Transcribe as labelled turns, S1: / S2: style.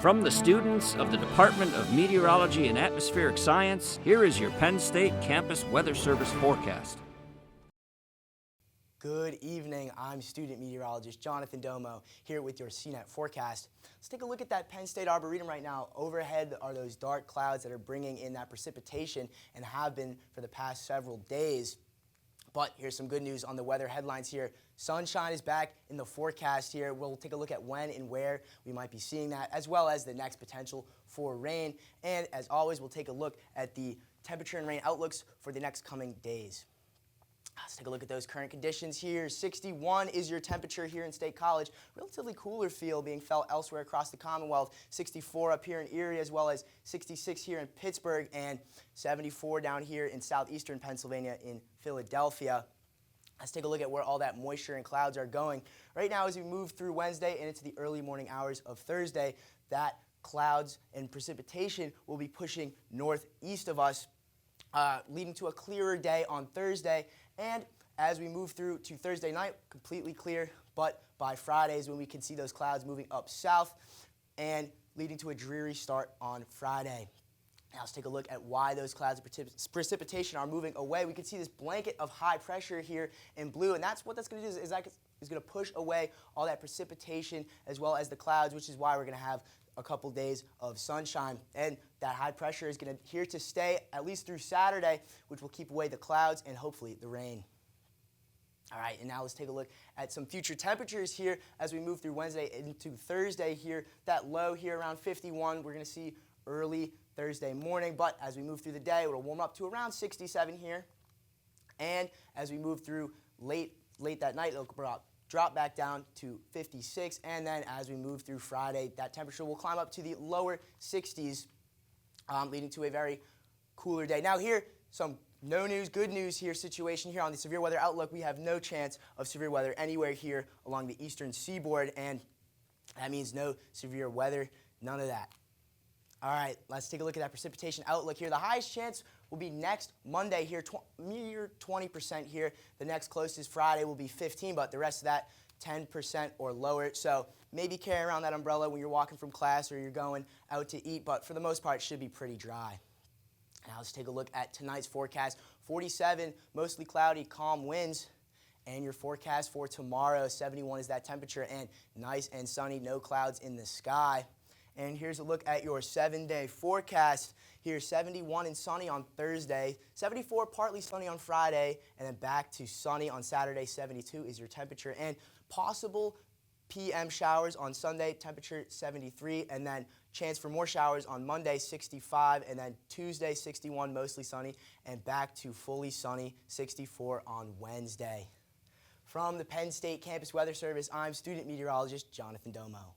S1: From the students of the Department of Meteorology and Atmospheric Science, here is your Penn State Campus Weather Service forecast.
S2: Good evening, I'm student meteorologist Jonathan Domow here with your CNET forecast. Let's take a look at that Penn State Arboretum right now. Overhead are those dark clouds that are bringing in that precipitation and have been for the past several days. But here's some good news on the weather headlines here. Sunshine is back in the forecast here. We'll take a look at when and where we might be seeing that, as well as the next potential for rain. And as always, we'll take a look at the temperature and rain outlooks for the next coming days. Let's take a look at those current conditions here. 61 is your temperature here in State College. Relatively cooler feel being felt elsewhere across the Commonwealth. 64 up here in Erie, as well as 66 here in Pittsburgh, and 74 down here in southeastern Pennsylvania in Philadelphia. Let's take a look at where all that moisture and clouds are going. Right now, as we move through Wednesday and into the early morning hours of Thursday, that clouds and precipitation will be pushing northeast of us, leading to a clearer day on Thursday. And as we move through to Thursday night, completely clear, but by Friday is when we can see those clouds moving up south and leading to a dreary start on Friday. Now let's take a look at why those clouds of precipitation are moving away. We can see this blanket of high pressure here in blue, and that's what that's going to do is going to push away all that precipitation as well as the clouds, which is why we're going to have a couple days of sunshine. And that high pressure is going to here to stay at least through Saturday, which will keep away the clouds and hopefully the rain. All right, and now let's take a look at some future temperatures here as we move through Wednesday into Thursday here. That low here around 51, we're going to see early Thursday morning, but as we move through the day, it'll warm up to around 67 here. And as we move through late that night, it'll drop back down to 56, and then as we move through Friday, that temperature will climb up to the lower 60s, leading to a very cooler day. Now here, some no news, good news here situation here on the severe weather outlook. We have no chance of severe weather anywhere here along the eastern seaboard, and that means no severe weather, none of that. All right, let's take a look at that precipitation outlook here. The highest chance will be next Monday here, near 20% here. The next closest Friday will be 15, but the rest of that 10% or lower. So maybe carry around that umbrella when you're walking from class or you're going out to eat, but for the most part, it should be pretty dry. Now let's take a look at tonight's forecast. 47, mostly cloudy, calm winds. And your forecast for tomorrow, 71 is that temperature, and nice and sunny, no clouds in the sky. And here's a look at your 7-day forecast. Here, 71 and sunny on Thursday, 74 partly sunny on Friday, and then back to sunny on Saturday. 72 is your temperature, and possible PM showers on Sunday, temperature 73, and then chance for more showers on Monday, 65, and then Tuesday, 61, mostly sunny, and back to fully sunny, 64 on Wednesday. From the Penn State Campus Weather Service, I'm student meteorologist Jonathan Domow.